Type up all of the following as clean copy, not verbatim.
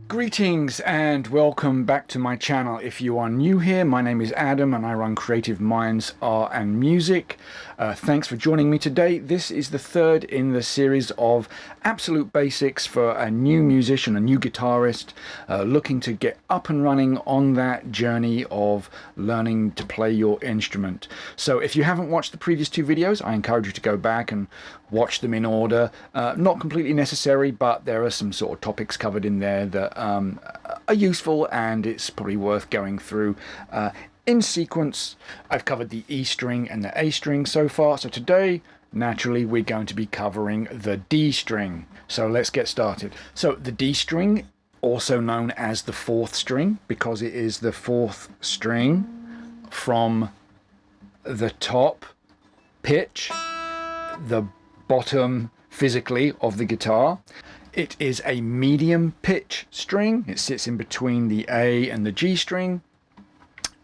Greetings and welcome back to my channel. If you are new here, my name is Adam and I run Creative Minds Art and Music. Thanks for joining me today. This is the third in the series of absolute basics for a new musician, a new guitarist, looking to get up and running on that journey of learning to play your instrument. So if you haven't watched the previous two videos, I encourage you to go back and watch them in order. Not completely necessary, but there are some sort of topics covered in there that are useful, and it's probably worth going through in sequence. I've covered the E string and the A string so far, so today naturally we're going to be covering the D string. So let's get started. So the D string, also known as the fourth string, because it is the fourth string from the top pitch, the bottom physically of the guitar. It is a medium pitch string. It sits in between the A and the G string,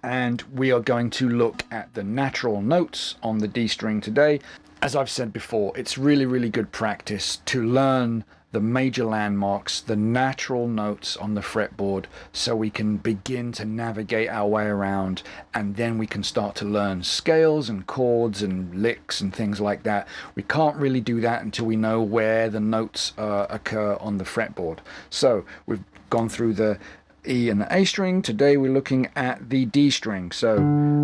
and we are going to look at the natural notes on the D string today. As I've said before, it's really good practice to learn the major landmarks, the natural notes on the fretboard, so we can begin to navigate our way around, and then we can start to learn scales and chords and licks and things like that. We can't really do that until we know where the notes occur on the fretboard. So we've gone through the E and the A string. Today we're looking at the D string. So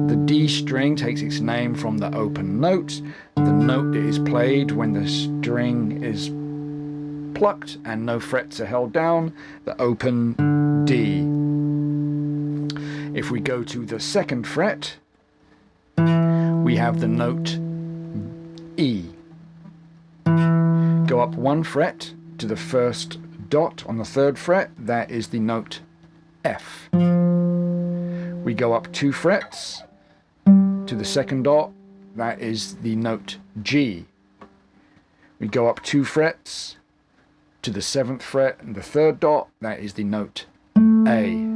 the D string takes its name from the open note, the note that is played when the string is plucked and no frets are held down, the open D. If we go to the second fret, we have the note E. Go up one fret to the first dot on the third fret, that is the note F. We go up 2 frets to the second dot, that is the note G. We go up 2 frets to the 7th fret and the 3rd dot, that is the note A.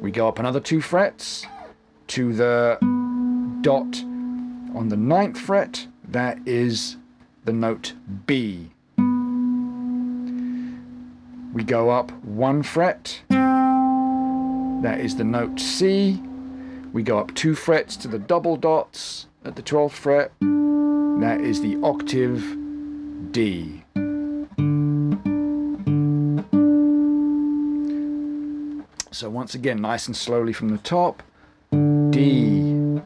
We go up another 2 frets to the dot on the 9th fret, that is the note B. We go up 1 fret, that is the note C. We go up 2 frets to the double dots at the 12th fret, that is the octave D. So once again, nice and slowly from the top, D,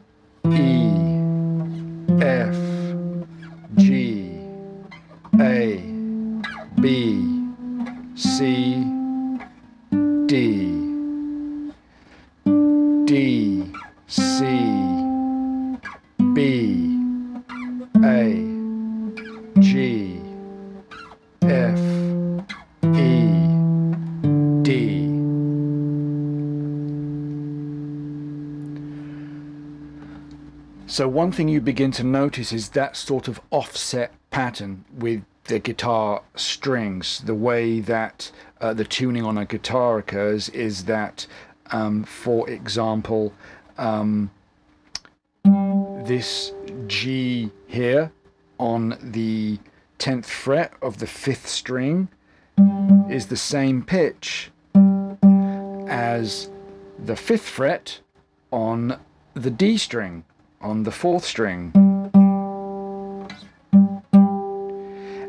E, F, G, A, B, C, D, D, C, B, A, G, F, E, D. So one thing you begin to notice is that sort of offset pattern with the guitar strings. The way that the tuning on a guitar occurs is that, for example, this G here on the 10th fret of the 5th string is the same pitch as the 5th fret on the D string, on the 4th string.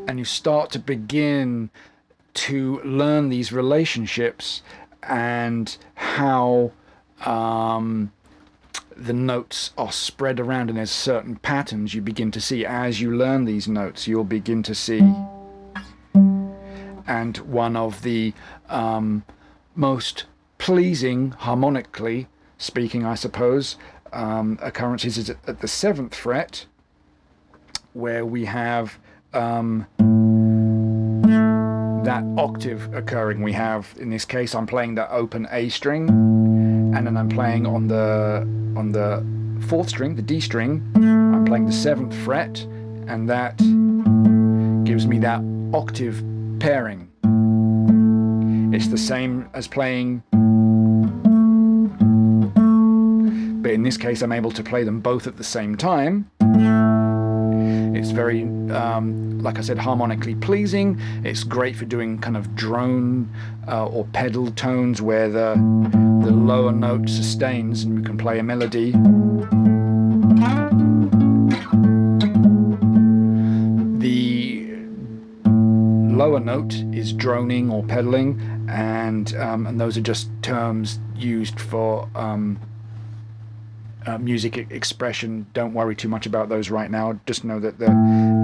And you start to begin to learn these relationships and how the notes are spread around, and there's certain patterns you begin to see as you learn these notes. You'll begin to see, and one of the most pleasing, harmonically speaking, I suppose, occurrences is at the 7th fret, where we have that octave occurring. We have, in this case, I'm playing the open A string, and then I'm playing on the 4th string, the D string, I'm playing the 7th fret, and that gives me that octave pairing. It's the same as playing, but in this case I'm able to play them both at the same time. It's very, like I said, harmonically pleasing. It's great for doing kind of drone or pedal tones where the lower note sustains and you can play a melody. The lower note is droning or pedaling, and those are just terms used for music expression. Don't worry too much about those right now. Just know that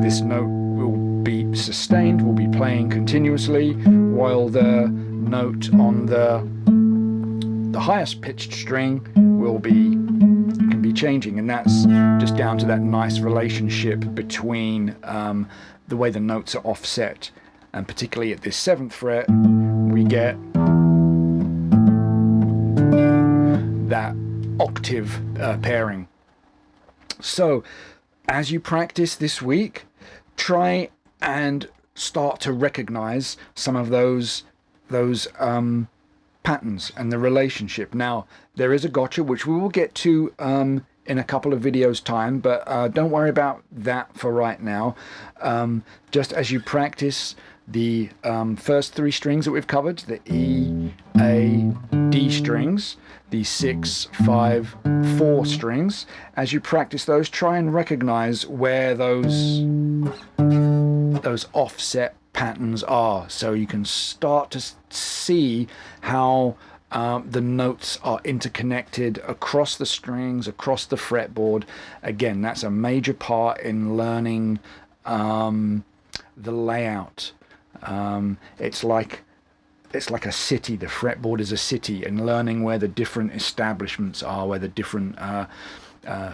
this note will be sustained, will be playing continuously, while the note on the highest pitched string can be changing, and that's just down to that nice relationship between the way the notes are offset, and particularly at this 7th fret we get that octave pairing. So as you practice this week, try and start to recognize some of those patterns and the relationship. Now there is a gotcha which we will get to in a couple of videos time, but don't worry about that for right now. Just as you practice the first 3 strings that we've covered, the E, A, D strings, the 6, 5, 4 strings, as you practice those, try and recognize where those offset patterns are, so you can start to see how the notes are interconnected across the strings, across the fretboard. Again, that's a major part in learning the layout. It's like a city. The fretboard is a city, and learning where the different establishments are, where the different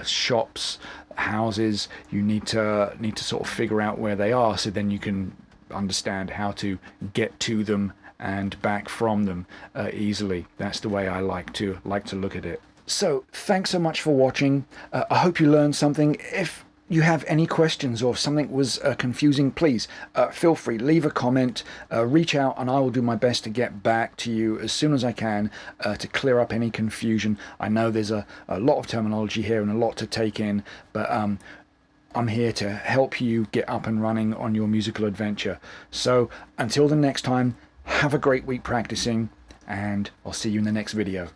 shops, houses, you need to sort of figure out where they are, so then you can understand how to get to them and back from them easily. That's the way I like to look at it. So thanks so much for watching. I hope you learned something. If you have any questions or if something was confusing, please feel free, leave a comment, reach out, and I will do my best to get back to you as soon as I can to clear up any confusion. I know there's a lot of terminology here and a lot to take in, but I'm here to help you get up and running on your musical adventure. So until the next time, have a great week practicing, and I'll see you in the next video.